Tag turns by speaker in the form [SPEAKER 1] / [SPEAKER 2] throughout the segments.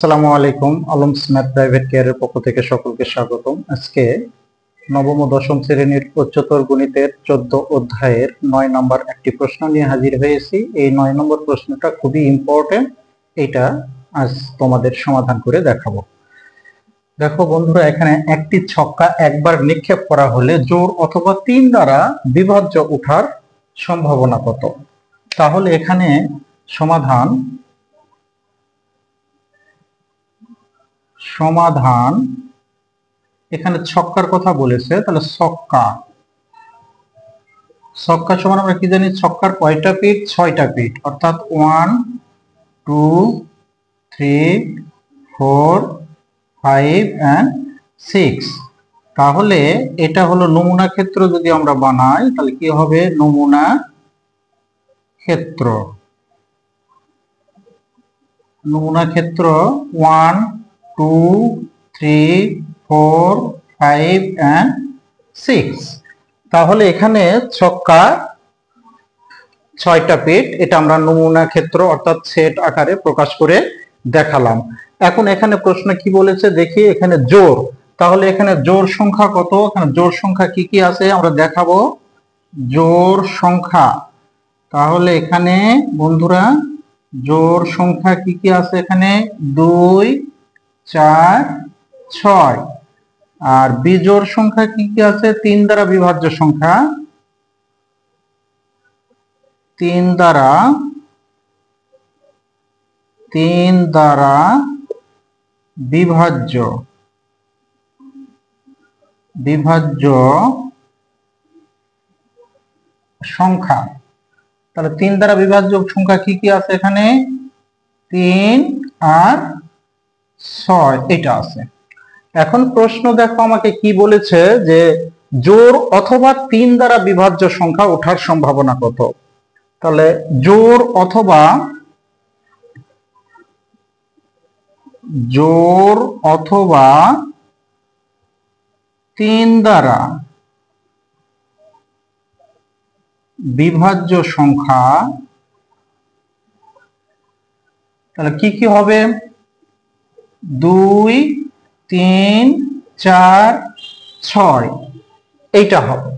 [SPEAKER 1] আসসালামু আলাইকুম। Alam's math private কেয়ারের পক্ষ থেকে সকলকে স্বাগতম। আজকে নবম ও দশম শ্রেণীর উচ্চতর গণিতের 14 অধ্যায়ের 9 নম্বর একটি প্রশ্ন নিয়ে হাজির হয়েছি। এই 9 নম্বর প্রশ্নটা খুবই ইম্পর্টেন্ট। এটা আজ তোমাদের সমাধান করে দেখাবো। দেখো বন্ধুরা, এখানে একটি ছক্কা একবার নিক্ষেপ করা হলে জোড় অথবা 3 দ্বারা বিভাজ্য ওঠার সম্ভাবনা কত? তাহলে এখানে সমাধান এখানে ছক্কার কথা বলেছে, তাহলে ছক্কা সমান আমরা কি জানি? ছক্কার কয়টা পিঠ? 6টা পিঠ, অর্থাৎ 1 2 3 4 5 and 6। তাহলে এটা হলো নমুনা ক্ষেত্র। যদি আমরা বানাই তাহলে কি হবে? নমুনা ক্ষেত্র 1 2 3 4 5 and 6। তাহলে এখানে ছক্কা 6টা পিঠ, এটা আমরা নমুনা ক্ষেত্র অর্থাৎ সেট আকারে প্রকাশ করে দেখালাম। এখন এখানে প্রশ্ন কি বলেছে দেখি। এখানে জোড়, তাহলে এখানে জোড় সংখ্যা কত? এখানে জোড় সংখ্যা কি কি আছে আমরা দেখাবো। জোড় সংখ্যা, তাহলে এখানে বন্ধুরা জোড় সংখ্যা কি কি আছে? এখানে 2 4 6। আর বিজোড় সংখ্যা কি কি আছে? 3 দ্বারা বিভাজ্য সংখ্যা, 3 দ্বারা বিভাজ্য সংখ্যা। তাহলে 3 দ্বারা বিভাজ্য সংখ্যা কি কি আছে? এখানে 3 আর 6 এটা আছে। এখন প্রশ্ন দেখো আমাকে কি বলেছে যে জোড় অথবা 3 দ্বারা বিভাজ্য সংখ্যা ওঠার সম্ভাবনা কত? তাহলে জোড় অথবা 3 দ্বারা বিভাজ্য সংখ্যা, তাহলে কি কি হবে? 2 3 4 6 এইটা হবে।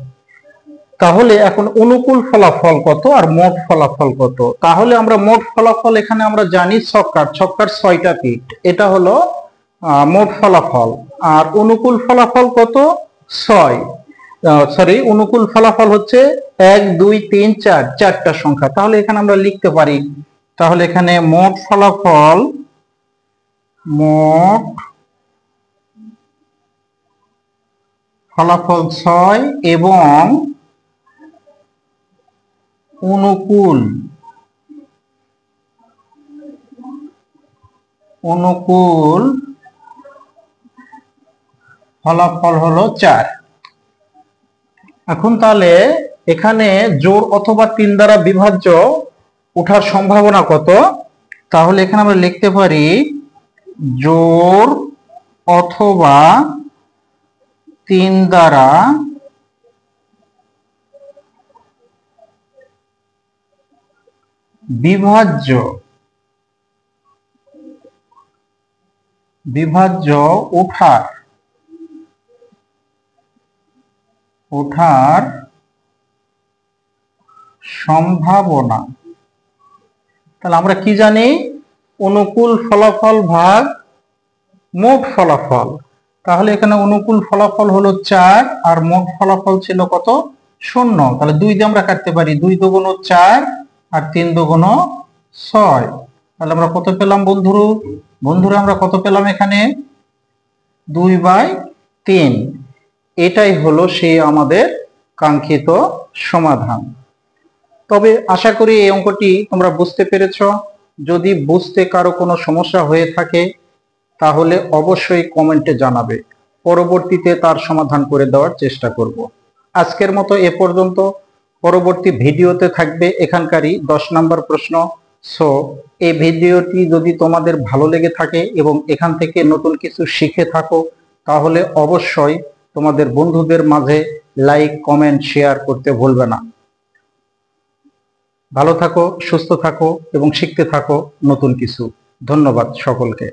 [SPEAKER 1] তাহলে এখন অনুকূল ফলাফল কত আর মোট ফলাফল কত? তাহলে আমরা মোট ফলাফল এখানে আমরা জানি ছক্কার 6টা পিঠ, এটা হলো মোট ফলাফল। আর অনুকূল ফলাফল কত? 6। অনুকূল ফলাফল হচ্ছে 1 2 3 4, 4টা সংখ্যা। তাহলে এখানে আমরা লিখতে পারি, তাহলে এখানে মোট ফলাফল 6 এবং অনুকূল ফলাফল হলো 4। এখন তাহলে এখানে জোড় অথবা 3 দ্বারা বিভাজ্য ওঠার সম্ভাবনা কত? তাহলে এখানে আমরা লিখতে পারি জোড় অথবা 3 দ্বারা বিভাজ্য ওঠার সম্ভাবনা। তাহলে আমরা কি জানি? অনুকূল ফলাফল ভাগ মোট ফলাফল। তাহলে এখানে অনুকূল ফলাফল হলো 4 আর মোট ফলাফল ছিল কত? 0। তাহলে 2 দিয়ে আমরা কাটতে পারি, 2 দুগুণ 4 আর 3 দুগুণ 6। তাহলে আমরা কত পেলাম বন্ধুরা? আমরা কত পেলাম? এখানে 2/3। এটাই হলো সেই আমাদের কাঙ্ক্ষিত সমাধান। তবে আশা করি এই অঙ্কটি তোমরা বুঝতে পেরেছো। যদি বুঝতে কারো কোনো সমস্যা হয়ে থাকে তাহলে অবশ্যই কমেন্টে জানাবে, পরবর্তীতে তার সমাধান করে দেওয়ার চেষ্টা করব। আজকের মতো এ পর্যন্ত। পরবর্তী ভিডিওতে থাকবে এখানকারই 10 নম্বর প্রশ্ন। এই ভিডিওটি যদি তোমাদের ভালো লেগে থাকে এবং এখান থেকে নতুন কিছু শিখে থাকো তাহলে অবশ্যই তোমাদের বন্ধুদের মাঝে লাইক কমেন্ট শেয়ার করতে ভুলবে না। ভালো থাকো, সুস্থ থাকো এবং শিখতে থাকো নতুন কিছু। ধন্যবাদ সকলকে।